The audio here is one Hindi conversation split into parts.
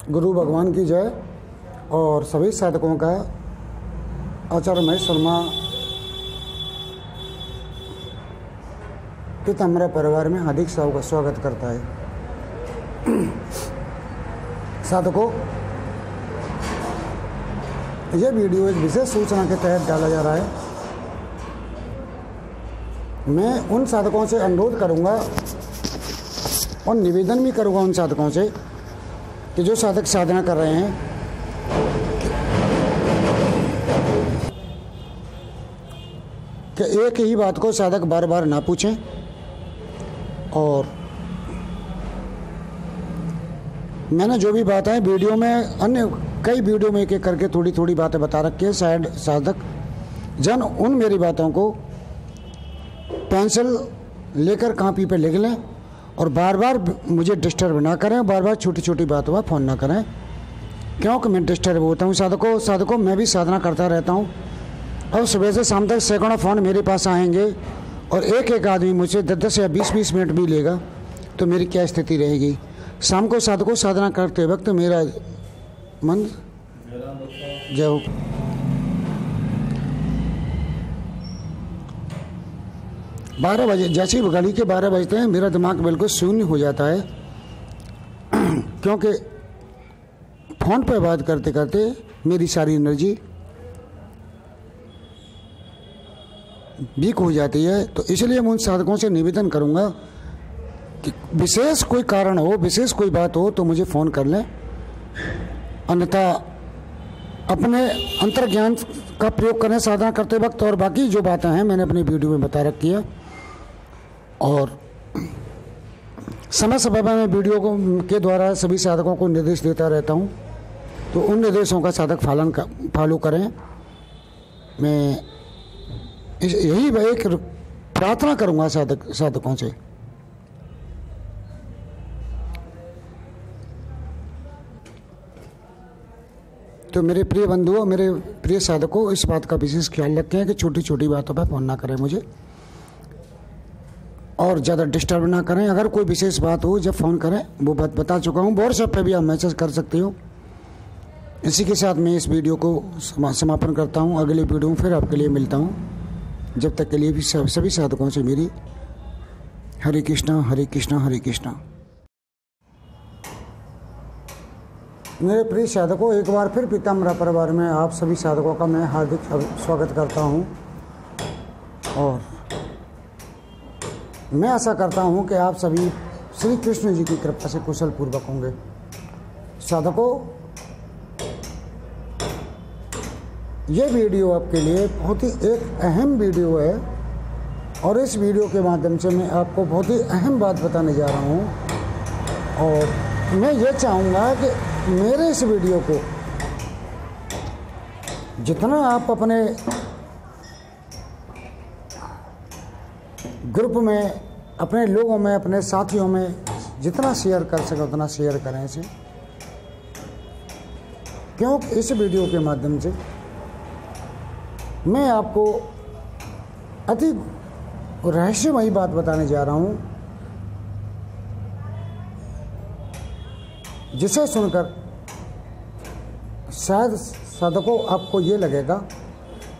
गुरु भगवान की जय और सभी साधकों का आचार्य महेश शर्मा पीताम्बरा परिवार में हार्दिक स्वागत करता है। साधकों, यह वीडियो एक विशेष सूचना के तहत डाला जा रहा है। मैं उन साधकों से अनुरोध करूंगा और निवेदन भी करूंगा उन साधकों से कि जो साधक साधना कर रहे हैं कि एक ही बात को साधक बार बार ना पूछें और मैंने जो भी बात है वीडियो में अन्य कई वीडियो में एक एक करके थोड़ी थोड़ी बातें बता रखी है। शायद साधक जन उन मेरी बातों को पेंसिल लेकर कॉपी पे लिख लें और बार बार मुझे डिस्टर्ब ना करें, बार बार छोटी छोटी बातों पर फ़ोन ना करें, क्योंकि मैं डिस्टर्ब होता हूँ। साधकों मैं भी साधना करता रहता हूँ और सुबह से शाम तक सैकड़ों फ़ोन मेरे पास आएंगे और एक एक आदमी मुझसे 10-10 या 20-20 मिनट भी लेगा तो मेरी क्या स्थिति रहेगी। शाम को साधकों साधना करते वक्त मेरा मन जय हो। 12 बजे जैसे ही घड़ी के 12 बजते हैं मेरा दिमाग बिल्कुल शून्य हो जाता है, क्योंकि फ़ोन पर बात करते करते मेरी सारी एनर्जी वीक हो जाती है। तो इसलिए मैं उन साधकों से निवेदन करूंगा कि विशेष कोई कारण हो, विशेष कोई बात हो तो मुझे फ़ोन कर लें, अन्यथा अपने अंतर्ज्ञान का प्रयोग करें साधना करते वक्त। और बाकी जो बातें हैं मैंने अपनी वीडियो में बता रखी है और समय समय पर मैं वीडियो के द्वारा सभी साधकों को निर्देश देता रहता हूं, तो उन निर्देशों का साधक फॉलो करें। मैं यही एक प्रार्थना करूंगा साधकों से। तो मेरे प्रिय बंधुओं, मेरे प्रिय साधकों, इस बात का विशेष ख्याल रखें कि छोटी छोटी बातों पर फोन ना करें मुझे और ज़्यादा डिस्टर्ब ना करें। अगर कोई विशेष बात हो जब फ़ोन करें, वो बात बता चुका हूँ। व्हाट्सएप पे भी आप मैसेज कर सकते हो। इसी के साथ मैं इस वीडियो को समापन करता हूँ। अगले वीडियो में फिर आपके लिए मिलता हूँ। जब तक के लिए भी सभी साधकों से मेरी हरे कृष्णा हरे कृष्णा हरे कृष्णा। मेरे प्रिय साधकों, एक बार फिर पीताम्बरा परिवार में आप सभी साधकों का मैं हार्दिक स्वागत करता हूं और मैं आशा करता हूं कि आप सभी श्री कृष्ण जी की कृपा से कुशल पूर्वक होंगे। साधकों, ये वीडियो आपके लिए बहुत ही एक अहम वीडियो है और इस वीडियो के माध्यम से मैं आपको बहुत ही अहम बात बताने जा रहा हूं और मैं ये चाहूँगा कि मेरे इस वीडियो को जितना आप अपने ग्रुप में, अपने लोगों में, अपने साथियों में जितना शेयर कर सके उतना शेयर करें इसे, क्योंकि इस वीडियो के माध्यम से मैं आपको अति रहस्यमयी बात बताने जा रहा हूं, जिसे सुनकर शायद साधकों आपको ये लगेगा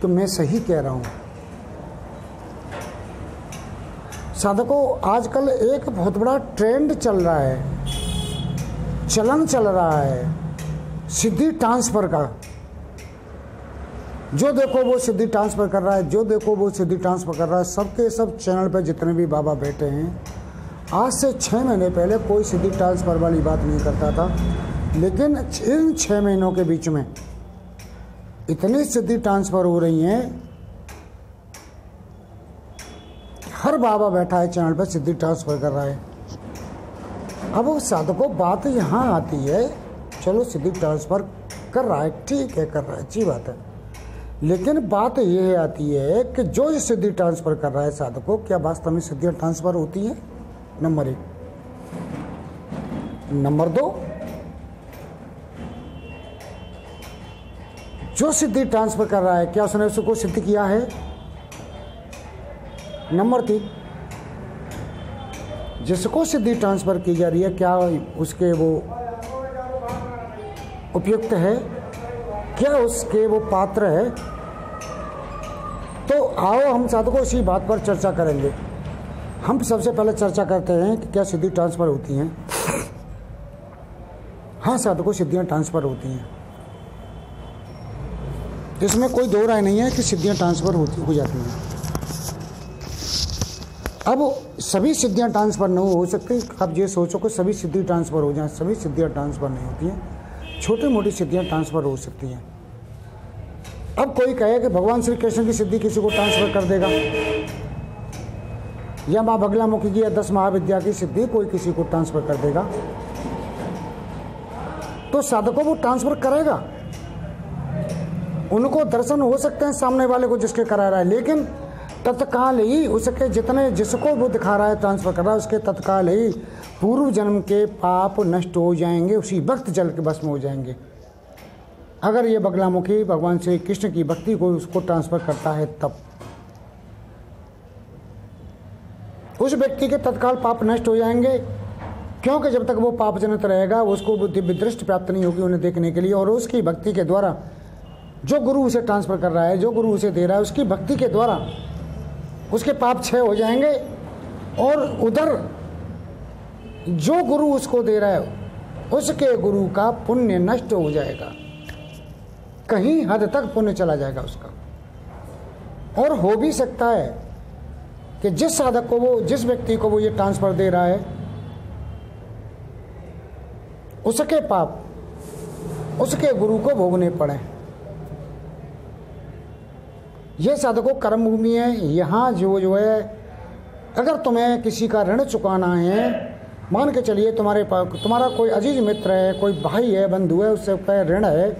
कि मैं सही कह रहा हूँ। साधकों, आजकल एक बहुत बड़ा ट्रेंड चल रहा है, चलन चल रहा है सिद्धि ट्रांसफ़र का। जो देखो वो सिद्धि ट्रांसफ़र कर रहा है, जो देखो वो सिद्धि ट्रांसफ़र कर रहा है। सबके सब चैनल पर जितने भी बाबा बैठे हैं, आज से 6 महीने पहले कोई सिद्धि ट्रांसफ़र वाली बात नहीं करता था, लेकिन इन 6 महीनों के बीच में इतनी सिद्धि ट्रांसफ़र हो रही हैं। हर बाबा बैठा है चैनल पर सिद्धि ट्रांसफ़र कर रहा है। अब वो साधकों, बात यहाँ आती है, चलो सिद्धि ट्रांसफ़र कर रहा है, ठीक है, कर रहा है, अच्छी बात है, लेकिन बात यह आती है कि जो ये सिद्धि ट्रांसफ़र कर रहा है साधकों, क्या वास्तव में सिद्धि ट्रांसफ़र होती है? नंबर 1। नंबर 2, जो सिद्धि ट्रांसफ़र कर रहा है क्या उसने उसको सिद्ध किया है? नंबर 3, जिसको सिद्धि ट्रांसफ़र की जा रही है क्या उसके वो उपयुक्त है, क्या उसके वो पात्र है। तो आओ हम साधकों इसी बात पर चर्चा करेंगे। हम सबसे पहले चर्चा करते हैं कि क्या सिद्धि ट्रांसफ़र होती हैं। हाँ साधकों, सिद्धियाँ ट्रांसफ़र होती हैं, इसमें कोई दो राय नहीं है कि सिद्धियाँ ट्रांसफ़र हो जाती हैं। अब सभी सिद्धियाँ ट्रांसफ़र नहीं हो सकती। अब ये सोचो कि सभी सिद्धि ट्रांसफ़र हो जाएं, सभी सिद्धियाँ ट्रांसफ़र नहीं होती हैं, छोटी मोटी सिद्धियाँ ट्रांसफ़र हो सकती हैं। अब कोई कहे कि भगवान श्री कृष्ण की सिद्धि किसी को ट्रांसफ़र कर देगा, या माँ बगलामुखी की या 10 महाविद्या की सिद्धि कोई किसी को ट्रांसफ़र कर देगा, तो साधकों वो ट्रांसफ़र करेगा। उनको दर्शन हो सकते हैं सामने वाले को जिसके करा रहा है, लेकिन तत्काल ही उसके जितने जिसको वो दिखा रहा है ट्रांसफ़र कर रहा है, उसके तत्काल ही पूर्व जन्म के पाप नष्ट हो जाएंगे, उसी वक्त जल के भस्म हो जाएंगे। अगर ये बगलामुखी भगवान श्री कृष्ण की भक्ति को उसको ट्रांसफ़र करता है, तब उस व्यक्ति के तत्काल पाप नष्ट हो जाएंगे, क्योंकि जब तक वो पाप जनित रहेगा उसको बुद्धि दृष्टि प्राप्त नहीं होगी उन्हें देखने के लिए। और उसकी भक्ति के द्वारा जो गुरु उसे ट्रांसफ़र कर रहा है, जो गुरु उसे दे रहा है, उसकी भक्ति के द्वारा उसके पाप क्षय हो जाएंगे, और उधर जो गुरु उसको दे रहा है उसके गुरु का पुण्य नष्ट हो जाएगा, कहीं हद तक पुण्य चला जाएगा उसका। और हो भी सकता है कि जिस साधक को वो, जिस व्यक्ति को वो ये ट्रांसफ़र दे रहा है, उसके पाप उसके गुरु को भोगने पड़े। ये साधकों कर्म भूमि है। यहाँ जो है, अगर तुम्हें किसी का ऋण चुकाना है, मान के चलिए तुम्हारा कोई अजीज मित्र है, कोई भाई है, बंधु है, उससे ऋण है,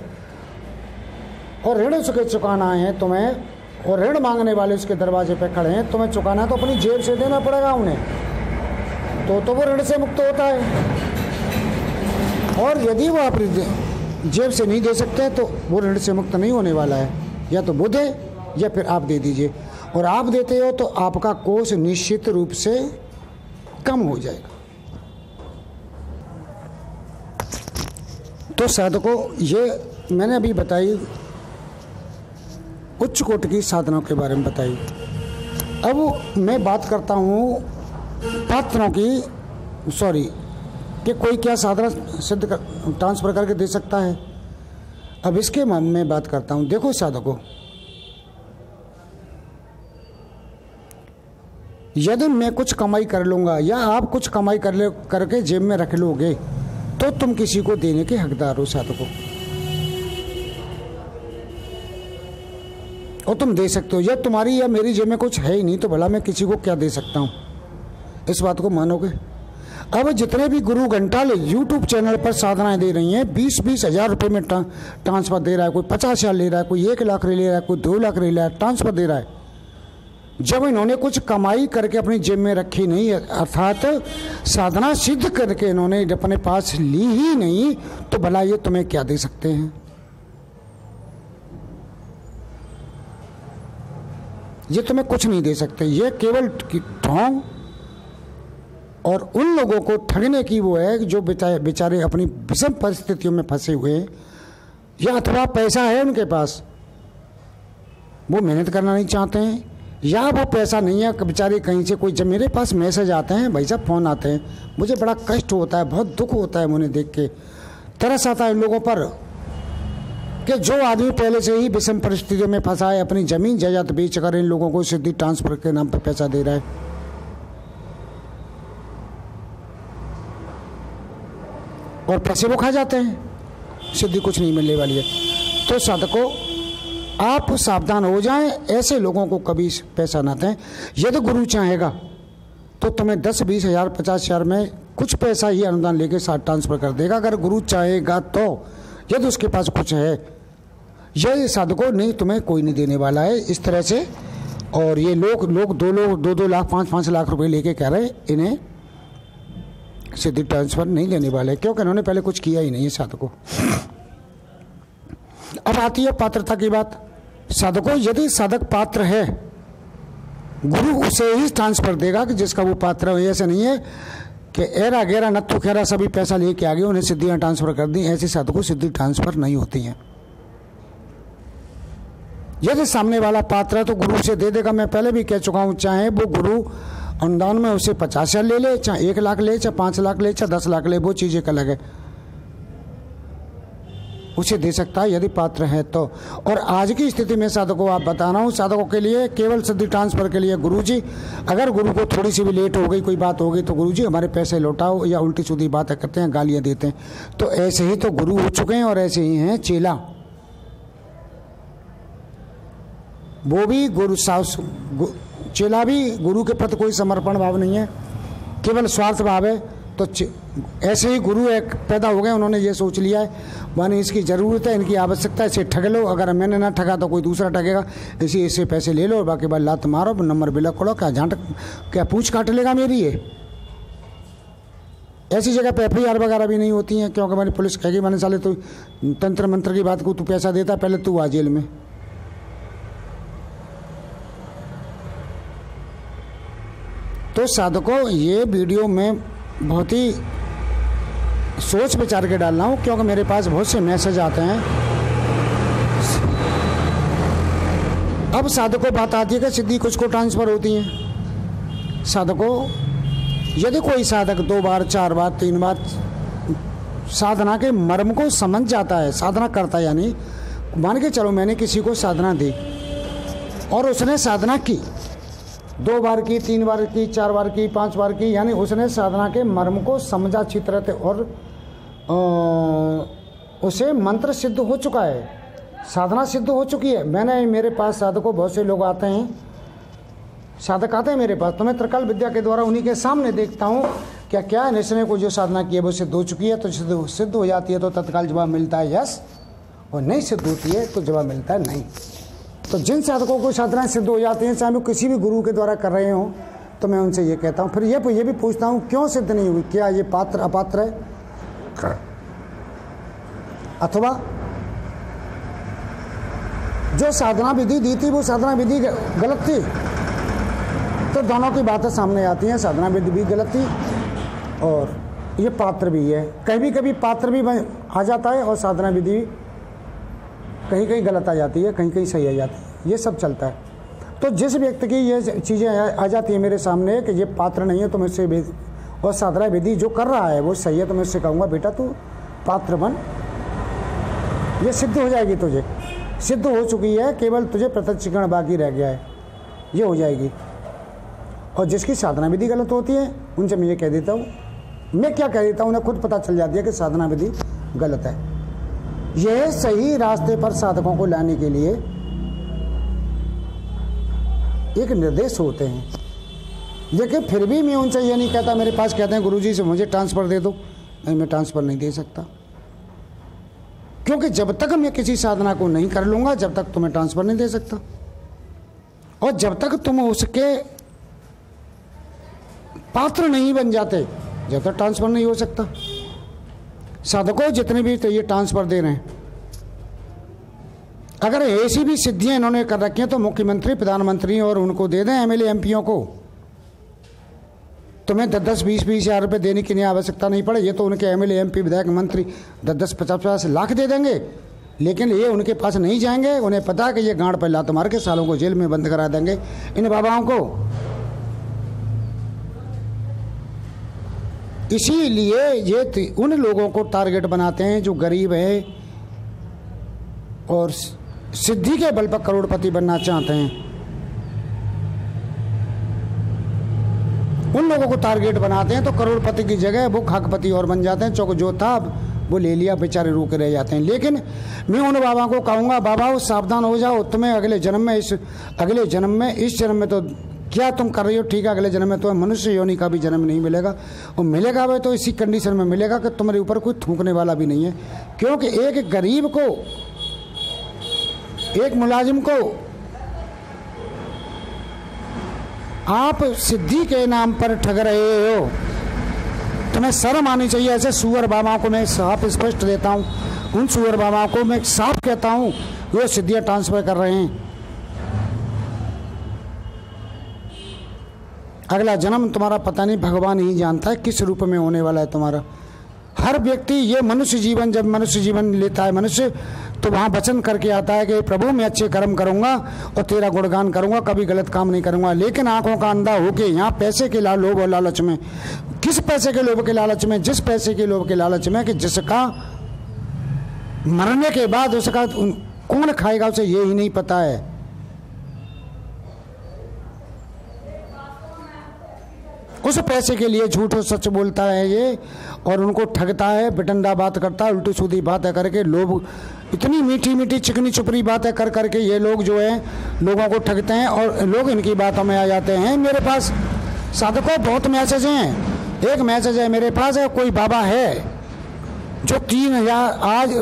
और ऋण उसके चुकाना है तुम्हें, और ऋण मांगने वाले उसके दरवाजे पे खड़े हैं, तुम्हें चुकाना है तो अपनी जेब से देना पड़ेगा उन्हें, तो वो ऋण से मुक्त होता है। और यदि वो अपनी जेब से नहीं दे सकते तो वो ऋण से मुक्त नहीं होने वाला है। या तो वो दे या फिर आप दे दीजिए, और आप देते हो तो आपका कोष निश्चित रूप से कम हो जाएगा। तो साधकों, ये मैंने अभी बताई उच्च कोटि की साधनाओं के बारे में बताई। अब मैं बात करता हूँ पात्रों की, कि कोई क्या साधना सिद्ध ट्रांसफ़र करके दे सकता है। अब इसके में बात करता हूँ। देखो साधकों, यदि मैं कुछ कमाई कर लूँगा या आप कुछ कमाई करके जेब में रख लोगे, तो तुम किसी को देने के हकदार हो साधकों, और तुम दे सकते हो। या तुम्हारी या मेरी जेब में कुछ है ही नहीं, तो भला मैं किसी को क्या दे सकता हूँ, इस बात को मानोगे। अब जितने भी गुरु घंटाल यूट्यूब चैनल पर साधनाएं दे रही हैं, 20-20 हज़ार रुपये में ट्रांसफ़र दे रहा है, कोई 50,000 ले रहा है, कोई 1 लाख ले रहा है, कोई 2 लाख ले रहा है, ट्रांसफ़र दे रहा है। जब इन्होंने कुछ कमाई करके अपनी जेब में रखी नहीं, अर्थात साधना सिद्ध करके इन्होंने अपने पास ली ही नहीं, तो भला ये तुम्हें क्या दे सकते हैं। ये तुम्हें कुछ नहीं दे सकते। ये केवल ढोंग और उन लोगों को ठगने की वो है जो बेचारे अपनी विषम परिस्थितियों में फंसे हुए हैं, या अथवा पैसा है उनके पास, वो मेहनत करना नहीं चाहते हैं, या वो पैसा नहीं है, बेचारे कहीं से कोई, जब मेरे पास मैसेज आते हैं, भाई साहब फ़ोन आते हैं, मुझे बड़ा कष्ट होता है, बहुत दुख होता है उन्हें देख के, तरस आता है इन लोगों पर कि जो आदमी पहले से ही विषम परिस्थितियों में फंसा है, अपनी ज़मीन जायदाद बेच कर इन लोगों को सिद्धि ट्रांसफ़र के नाम पर पैसा दे रहा है, और पैसे वो खा जाते हैं, सिद्धि कुछ नहीं मिलने वाली है। तो साधकों, आप सावधान हो जाएं, ऐसे लोगों को कभी पैसा ना दें। यदि गुरु चाहेगा तो तुम्हें 10-20 हज़ार 50,000 में कुछ पैसा ही अनुदान लेके साथ ट्रांसफ़र कर देगा, अगर गुरु चाहेगा तो, यदि उसके पास कुछ है। ये साधकों, नहीं तुम्हें कोई नहीं देने वाला है इस तरह से। और ये लोग 2 लाख 5-5 लाख रुपए लेके कह रहे इन्हें सिद्धि ट्रांसफ़र नहीं देने वाले, क्योंकि इन्होंने पहले कुछ किया ही नहीं है साधकों। अब आती है पात्रता की बात। साधकों, यदि साधक पात्र है, गुरु उसे ही ट्रांसफ़र देगा कि जिसका वो पात्र है। ऐसा नहीं है कि एरा गेरा नत्थु खेरा सभी पैसा लेके आ गए, उन्हें सिद्धियां ट्रांसफर कर दी। ऐसे साधु को सिद्धि ट्रांसफर नहीं होती हैं। यदि सामने वाला पात्र है तो गुरु से दे देगा। मैं पहले भी कह चुका हूं, चाहे वो गुरु अनुदान में उसे 50,000 ले ले, चाहे 1 लाख ले, चाहे 5 लाख ले, चाहे 10 लाख ले, वो चीज़ एक अलग है, उसे दे सकता है यदि पात्र है तो। और आज की स्थिति में साधकों को आप बता रहा हूँ, साधकों के लिए केवल सिद्धि ट्रांसफर के लिए गुरुजी, अगर गुरु को थोड़ी सी भी लेट हो गई, कोई बात हो गई तो गुरुजी हमारे पैसे लौटाओ, या उल्टी सीधी बातें करते हैं, गालियाँ देते हैं। तो ऐसे ही तो गुरु हो चुके हैं और ऐसे ही हैं चेला। वो भी गुरु चेला भी गुरु के प्रति कोई समर्पण भाव नहीं है, केवल स्वार्थ भाव है। तो ऐसे ही गुरु एक पैदा हो गए, उन्होंने ये सोच लिया है माने इसकी ज़रूरत है, इनकी आवश्यकता है, इसे ठग लो, अगर मैंने ना ठगा तो कोई दूसरा ठगेगा, इससे पैसे ले लो और बाकी बात लात मारो, नंबर बिलक करो, क्या पूछ काट लेगा मेरी ये। ऐसी जगह पे FIR वगैरह भी नहीं होती हैं, क्योंकि हमारी पुलिस कहेगी मैंने साले तो तंत्र मंत्र की बात को तू पैसा देता, पहले तू आ जेल में। तो साधकों ये वीडियो में बहुत ही सोच विचार के डाल रहा हूँ, क्योंकि मेरे पास बहुत से मैसेज आते हैं। अब साधकों बात आती है कि सिद्धि कुछ को ट्रांसफ़र होती है। साधकों यदि कोई साधक 2 बार 4 बार 3 बार साधना के मर्म को समझ जाता है, साधना करता है, यानी मान के चलो मैंने किसी को साधना दी और उसने साधना की, 2 बार की, 3 बार की, 4 बार की, 5 बार की, यानी उसने साधना के मर्म को समझा अच्छी तरह से और उसे मंत्र सिद्ध हो चुका है, साधना सिद्ध हो चुकी है। मेरे पास साधकों बहुत से लोग आते हैं, साधक आते हैं मेरे पास, तो मैं त्रिकाल विद्या के द्वारा उन्हीं के सामने देखता हूँ क्या निश्चय को जो साधना की है वो सिद्ध हो चुकी है। तो सिद्ध हो जाती है तो तत्काल जवाब मिलता है यस, और नहीं सिद्ध होती है तो जवाब मिलता है नहीं। तो जिन साधकों को साधनाएं सिद्ध हो जाती हैं, चाहे वो किसी भी गुरु के द्वारा कर रहे हों, तो मैं उनसे ये कहता हूँ, फिर ये भी पूछता हूँ क्यों सिद्ध नहीं हुई, क्या ये पात्र अपात्र है, अथवा जो साधना विधि दी थी वो साधना विधि गलत थी। तो दोनों की बातें सामने आती हैं, साधना विधि भी गलत थी और ये पात्र भी है। कभी पात्र भी आ जाता है और साधना विधि कहीं गलत आ जाती है, कहीं सही आ जाती है, ये सब चलता है। तो जिस व्यक्ति की ये चीज़ें आ जाती है मेरे सामने कि ये पात्र नहीं है, तो मैं उससे और साधना विधि जो कर रहा है वो सही है, तो मैं उससे कहूँगा बेटा तू पात्र बन, ये सिद्ध हो जाएगी, तुझे सिद्ध हो चुकी है, केवल तुझे प्रत्यक्षीकरण बाकी रह गया है, ये हो जाएगी। और जिसकी साधना विधि गलत होती है उनसे मैं ये कह देता हूँ, मैं क्या कह देता हूँ, उन्हें खुद पता चल जाती है कि साधना विधि गलत है। यह सही रास्ते पर साधकों को लाने के लिए एक निर्देश होते हैं, लेकिन फिर भी मैं उनसे ये नहीं कहता, मेरे पास कहते हैं गुरुजी से मुझे ट्रांसफ़र दे दो, नहीं मैं ट्रांसफ़र नहीं दे सकता, क्योंकि जब तक मैं किसी साधना को नहीं कर लूँगा जब तक तुम्हें ट्रांसफ़र नहीं दे सकता, और जब तक तुम उसके पात्र नहीं बन जाते जब तक ट्रांसफ़र नहीं हो सकता। साधकों जितने भी तो ये ट्रांसफ़र दे रहे हैं, अगर ऐसी भी सिद्धियां इन्होंने कर रखी हैं तो मुख्यमंत्री प्रधानमंत्री और उनको दे दें, MLA MPओं को, तुम्हें 10-10 20-20 हज़ार रुपये देने की आवश्यकता नहीं पड़े। ये तो उनके MLA MP विधायक मंत्री 10-10 50-50 लाख दे देंगे, लेकिन ये उनके पास नहीं जाएंगे, उन्हें पता है कि ये गांड पर लात मार के सालों को जेल में बंद करा देंगे इन बाबाओं को। इसीलिए ये उन लोगों को टारगेट बनाते हैं जो गरीब है और सिद्धि के बल पर करोड़पति बनना चाहते हैं, उन लोगों को टारगेट बनाते हैं, तो करोड़पति की जगह वो खाकपति और बन जाते हैं, चौक जो था वो ले लिया, बेचारे रोके रह जाते हैं। लेकिन मैं उन बाबा को कहूँगा, बाबा सावधान हो जाओ, तुम्हें अगले जन्म में इस जन्म में तो क्या तुम कर रही हो ठीक है, अगले जन्म में तो मनुष्य योनि का भी जन्म नहीं मिलेगा, और मिलेगा वह तो इसी कंडीशन में मिलेगा कि तुम्हारे ऊपर कोई थूकने वाला भी नहीं है। क्योंकि एक गरीब को, एक मुलाजिम को आप सिद्धि के नाम पर ठग रहे हो, तुम्हें शर्म आनी चाहिए। ऐसे सुअर बाबाओं को मैं साफ स्पष्ट देता हूँ, उन सुअर बाबाओं को मैं साफ कहता हूँ वो सिद्धियाँ ट्रांसफर कर रहे हैं। अगला जन्म तुम्हारा पता नहीं, भगवान ही जानता है किस रूप में होने वाला है तुम्हारा। हर व्यक्ति ये मनुष्य जीवन, जब मनुष्य जीवन लेता है मनुष्य, तो वहाँ वचन करके आता है कि प्रभु मैं अच्छे कर्म करूँगा और तेरा गुणगान करूँगा, कभी गलत काम नहीं करूँगा। लेकिन आंखों का अंधा होके यहाँ पैसे के लोभ और लालच में, किस पैसे के लोभ के लालच में? जिस पैसे के लोभ के लालच में कि जिसका मरने के बाद उसका कौन खाएगा उसे ये ही नहीं पता है। उस पैसे के लिए झूठ और सच बोलता है ये, और उनको ठगता है, बिटंडा बात करता है, उल्टी सीधी बातें करके। लोग इतनी मीठी मीठी चिकनी चुपड़ी बातें कर करके ये लोग जो है लोगों को ठगते हैं और लोग इनकी बातों में आ जाते हैं। मेरे पास साधकों बहुत मैसेज हैं। एक मैसेज है मेरे पास है, कोई बाबा है जो 3000 आज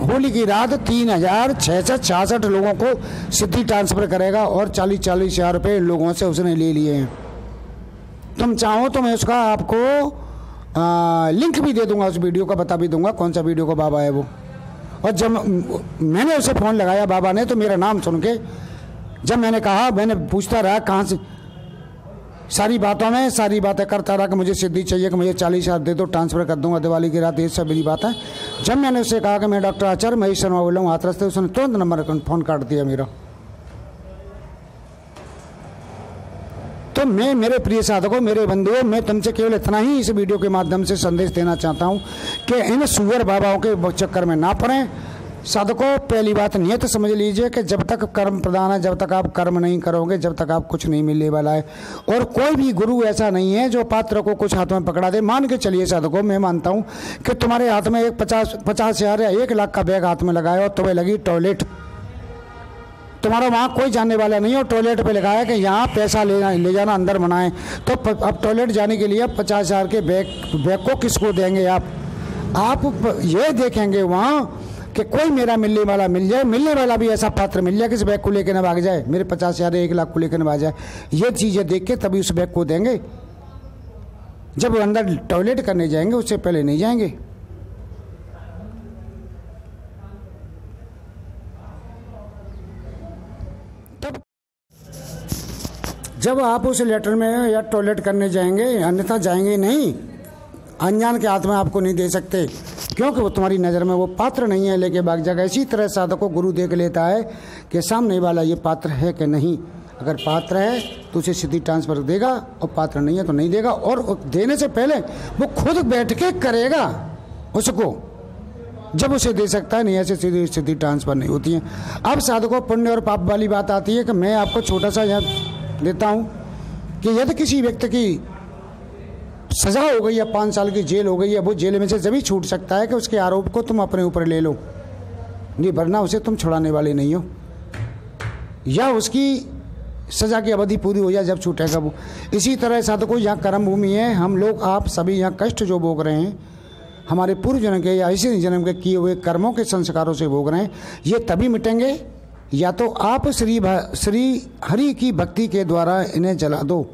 होली की रात 3066 लोगों को सिद्धि ट्रांसफर करेगा और 40-40 हज़ार रुपये लोगों से उसने ले लिए हैं। तुम चाहो तो मैं उसका आपको लिंक भी दे दूंगा, उस वीडियो का बता भी दूंगा कौन सा वीडियो का बाबा है वो। और जब मैंने उसे फ़ोन लगाया बाबा ने, तो मेरा नाम सुन के जब मैंने कहा, मैंने पूछता रहा कहाँ से, सारी बातें करता रहा कि मुझे सिद्धि चाहिए, कि मुझे 40,000 दे दो, ट्रांसफ़र कर दूंगा दिवाली की रात, ये सब मेरी बात है। जब मैंने उससे कहा कि मैं डॉक्टर आचार्य महेश शर्मा बोल रहा हूँ हाथरस से, उसने तुरंत नंबर फ़ोन काट दिया मेरा। तो मैं, मेरे प्रिय साधकों, मेरे बंधुओं, मैं तुमसे केवल इतना ही इस वीडियो के माध्यम से संदेश देना चाहता हूँ कि इन सुअर बाबाओं के चक्कर में ना पड़ें। साधकों, पहली बात नियत समझ लीजिए कि जब तक कर्म प्रधान है, जब तक आप कर्म नहीं करोगे, जब तक आप कुछ नहीं मिलने वाला है। और कोई भी गुरु ऐसा नहीं है जो पात्र को कुछ हाथ में पकड़ा दे। मान के चलिए साधकों, मैं मानता हूँ कि तुम्हारे हाथ में एक 50,000 या 1 लाख का बैग हाथ में लगाया और तुम्हें लगी टॉयलेट, तुम्हारा वहाँ कोई जानने वाला नहीं है, और टॉयलेट पे लिखा है कि यहाँ पैसा ले जाना अंदर बनाएं। तो अब टॉयलेट जाने के लिए 50,000 के बैग को किसको देंगे आप ये देखेंगे वहाँ कि कोई मेरा मिलने वाला मिल जाए, मिलने वाला भी ऐसा पात्र मिल जाए कि इस बैग को लेकर न भाग जाए, मेरे 50,000 1 लाख को लेकर न भाग जाए। ये चीज़ें देख के तभी उस बैग को देंगे। जब वो अंदर टॉयलेट करने जाएंगे उससे पहले नहीं जाएंगे। जब आप उस लेटर में या टॉयलेट करने जाएंगे, अन्यथा जाएंगे नहीं, अनजान के हाथ में आपको नहीं दे सकते, क्योंकि वो तुम्हारी नज़र में वो पात्र नहीं है, लेके भाग जाएगा। इसी तरह साधकों गुरु देख लेता है कि सामने वाला ये पात्र है कि नहीं। अगर पात्र है तो उसे सिद्धि ट्रांसफर देगा, और पात्र नहीं है तो नहीं देगा। और देने से पहले वो खुद बैठ के करेगा उसको, जब उसे दे सकता है। नहीं ऐसे सीधी सिद्धि ट्रांसफर नहीं होती है। अब साधकों, पुण्य और पाप वाली बात आती है कि मैं आपको छोटा सा यहाँ देता हूँ कि यदि किसी व्यक्ति की सज़ा हो गई या 5 साल की जेल हो गई है, वो जेल में से जब ही छूट सकता है कि उसके आरोप को तुम अपने ऊपर ले लो, नहीं वरना उसे तुम छुड़ाने वाले नहीं हो, या उसकी सज़ा की अवधि पूरी हो जाए जब छूटेगा वो। इसी तरह साधकों, यहाँ कर्म भूमि है। हम लोग, आप सभी यहाँ कष्ट जो भोग रहे हैं, हमारे पूर्व जन्म के या इसी जन्म के किए हुए कर्मों के संस्कारों से भोग रहे हैं, ये तभी मिटेंगे या तो आप श्री हरि की भक्ति के द्वारा इन्हें जला दो,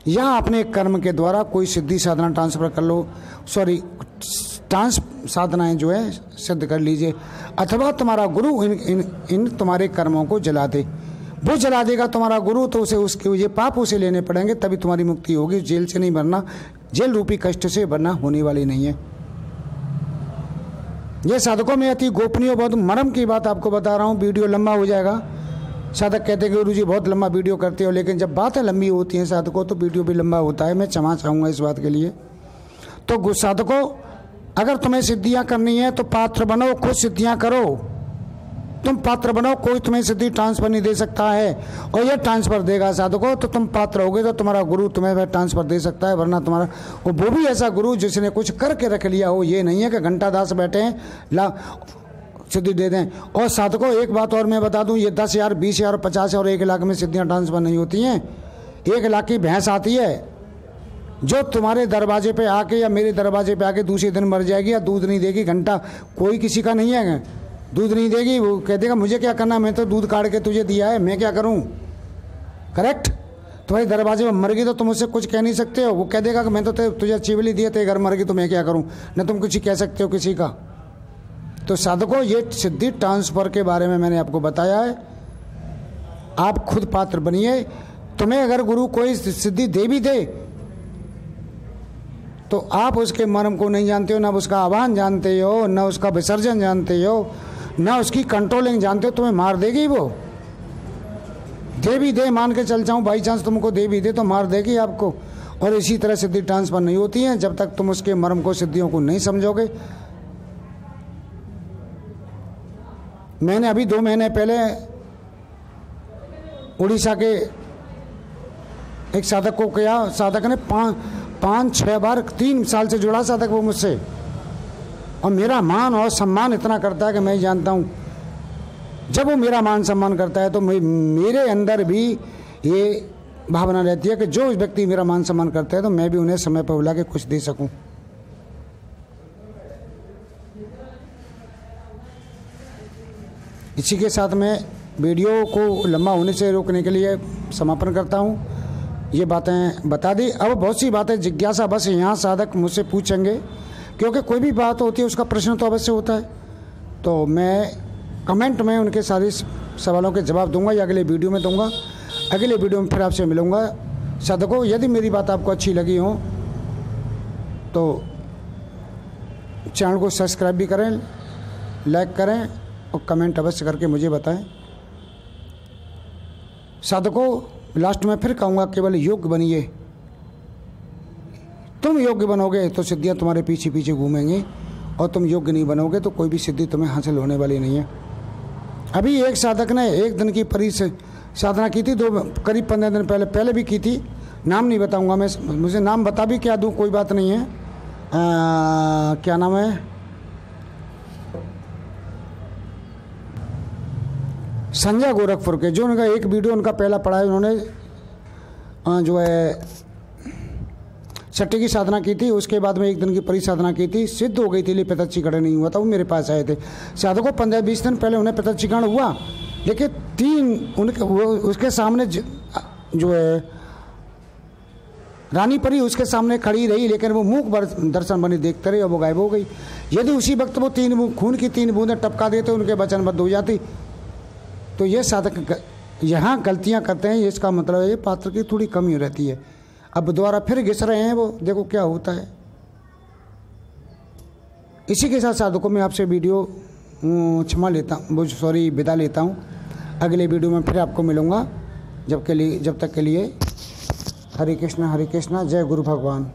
या अपने कर्म के द्वारा कोई सिद्धि साधना ट्रांसफर कर लो, साधनाएं जो है सिद्ध कर लीजिए, अथवा तुम्हारा गुरु इन तुम्हारे कर्मों को जला दे। वो जला देगा तुम्हारा गुरु, तो उसे उसके ये पाप उसे लेने पड़ेंगे, तभी तुम्हारी मुक्ति होगी। जेल से नहीं भरना, जेल रूपी कष्ट से भरना होने वाली नहीं है। ये साधकों में अति गोपनीय, बहुत मर्म की बात आपको बता रहा हूँ। वीडियो लंबा हो जाएगा। साधक कहते हैं गुरु जी बहुत लंबा वीडियो करते हो, लेकिन जब बातें लंबी होती हैं साधकों तो वीडियो भी लंबा होता है। मैं क्षमा चाहूँगा इस बात के लिए। तो साधकों, अगर तुम्हें सिद्धियाँ करनी है तो पात्र बनो, खुद सिद्धियाँ करो। तुम पात्र बनो, कोई तुम्हें सिद्धि ट्रांसफर नहीं दे सकता है, और यह ट्रांसफर देगा साधकों तो तुम पात्र होगे तो तुम्हारा गुरु तुम्हें वह ट्रांसफर दे सकता है, वरना तुम्हारा वो भी ऐसा गुरु जिसने कुछ करके रख लिया हो। ये नहीं है कि घंटा दास बैठे हैं ला सिद्धि दे दें। और साधकों, एक बात और मैं बता दूं, ये 10,000, 20,000, 50,000 और 1 लाख में सिद्धियाँ ट्रांसफर नहीं होती हैं। 1 लाख की भैंस आती है जो तुम्हारे दरवाजे पे आके या मेरे दरवाजे पे आके दूसरे दिन मर जाएगी, या दूध नहीं देगी। घंटा कोई किसी का नहीं है, दूध नहीं देगी। वो कह देगा मुझे क्या करना, मैं तो दूध काट के तुझे दिया है, मैं क्या करूं। करेक्ट। तुम्हारे दरवाजे में मर गई तो तुम उससे कुछ कह नहीं सकते हो। वो कह देगा कि मैं तो तुझे चिवली दिया, तेरे घर मर गई तो मैं क्या करूं। न तुम कुछ कह सकते हो किसी का। तो साधकों, ये सिद्धि ट्रांसफर के बारे में मैंने आपको बताया है। आप खुद पात्र बनिए तुम्हें अगर गुरु कोई सिद्धि दे भी दे तो आप उसके मर्म को नहीं जानते हो, ना उसका आह्वान जानते हो, ना उसका विसर्जन जानते हो, ना उसकी कंट्रोलिंग जानते हो, तुम्हें मार देगी वो। दे भी दे, मान के चल जाऊं बाई चांस तुमको दे भी दे तो मार देगी आपको। और इसी तरह सिद्धि ट्रांसफर नहीं होती है जब तक तुम उसके मर्म को, सिद्धियों को नहीं समझोगे। मैंने अभी 2 महीने पहले उड़ीसा के एक साधक को किया, साधक ने 5-6 बार, 3 साल से जुड़ा साधक वो मुझसे, और मेरा मान और सम्मान इतना करता है कि मैं जानता हूँ जब वो मेरा मान सम्मान करता है तो मेरे अंदर भी ये भावना रहती है कि जो व्यक्ति मेरा मान सम्मान करता है तो मैं भी उन्हें समय पर बुला के कुछ दे सकूं। इसी के साथ मैं वीडियो को लंबा होने से रोकने के लिए समापन करता हूं। ये बातें बता दी। अब बहुत सी बातें जिज्ञासा बस यहाँ साधक मुझसे पूछेंगे, क्योंकि कोई भी बात होती है उसका प्रश्न तो अवश्य होता है, तो मैं कमेंट में उनके सारे सवालों के जवाब दूंगा या अगले वीडियो में दूंगा। अगले वीडियो में फिर आपसे मिलूंगा। साधकों, यदि मेरी बात आपको अच्छी लगी हो तो चैनल को सब्सक्राइब भी करें, लाइक करें और कमेंट अवश्य करके मुझे बताएं। साधकों, लास्ट में फिर कहूँगा, केवल योग्य बनिए। तुम योग्य बनोगे तो सिद्धियाँ तुम्हारे पीछे पीछे घूमेंगी, और तुम योग्य नहीं बनोगे तो कोई भी सिद्धि तुम्हें हासिल होने वाली नहीं है। अभी एक साधक ने 1 दिन की साधना की थी, करीब 15 दिन पहले भी की थी। नाम नहीं बताऊंगा मैं, मुझे नाम बता भी क्या दूं, कोई बात नहीं है। क्या नाम है, संजय गोरखपुर के, जो उनका एक वीडियो उनका पहला पड़ा है, उन्होंने जो है छठी की साधना की थी, उसके बाद में 1 दिन की परिसाधना की थी, सिद्ध हो गई थी, लेकिन पितृचिकरण नहीं हुआ था। वो मेरे पास आए थे। साधकों, 15-20 दिन पहले उन्हें पितृचिकरण हुआ, लेकिन 3 उनके उसके सामने जो है रानी परी उसके सामने खड़ी रही, लेकिन वो मूक दर्शन बनी देखते रही और वो गायब हो गई। यदि उसी वक्त वो खून की 3 बूंदें टपका देते उनके वचनबद्ध हो जाती। तो ये साधक यहाँ गलतियाँ करते हैं, इसका मतलब है पात्र की थोड़ी कमी रहती है। अब दोबारा फिर घिस रहे हैं, वो देखो क्या होता है। इसी के साथ साधकों में आपसे वीडियो विदा लेता हूँ। अगले वीडियो में फिर आपको मिलूँगा। जब तक के लिए हरे कृष्णा, जय गुरु भगवान।